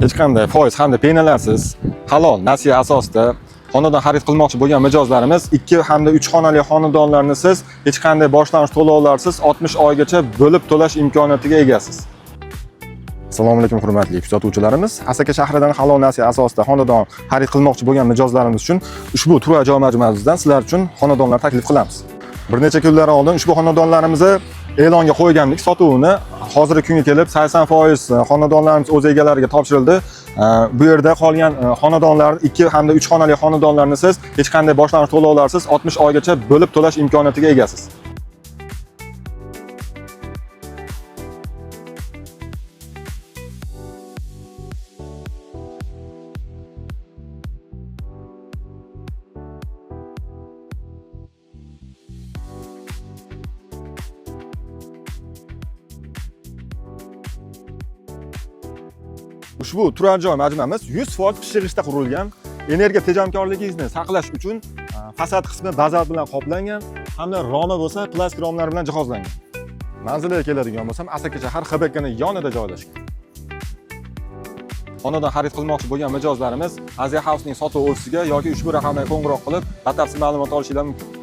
hech qanday foiz hamda penalarsiz halol nasiya asosida xonadon xarid qilmoqchi bo'lgan mijozlarimiz 2 hamda 3 xonali xonadonlarni siz hech qanday boshlang'ich to'lovlarsiz 60 oygacha bo'lib to'lash imkoniyatiga egasiz. Assalomu alaykum hurmatli kuzatuvchilarimiz. Asaka shahridan halol nasiya asosida xonadon xarid qilmoqchi bo'lgan mijozlarimiz uchun ushbu turar joy majmuamizdan sizlar uchun xonadonlar taklif qilamiz. Bir necha kunlar oldin ushbu xonadonlarimizni e'longa qo'ygandik. Sotuvini hozirgi kunga kelib 80% xonadonlarimiz o'z egalariga topshirildi. Bu yerda qolgan xonadonlar 2 hamda 3 xonali xonadonlarni siz hech qanday boshlang'ich to'lovlarsiz 60 oygacha bo'lib to'lash imkoniyatiga egasiz. Ushbu turar joy majmuamiz 100% pishirishda qurilgan, energiya tejamkorligingizni saqlash uchun fasad qismi bazalt bilan qoplangan hamda romi bo'lsa plastik romlar bilan jihozlangan. Manziliga keladigan bo'lsam, Asaka shahar HBKning yonida joylashgan. Xonadon xarid qilmoqchi bo'lgan mijozlarimiz Aziya House'ning sotuv ofisiga yoki ushbu raqamga qo'ng'iroq qilib batafsil ma'lumot olishingiz mumkin.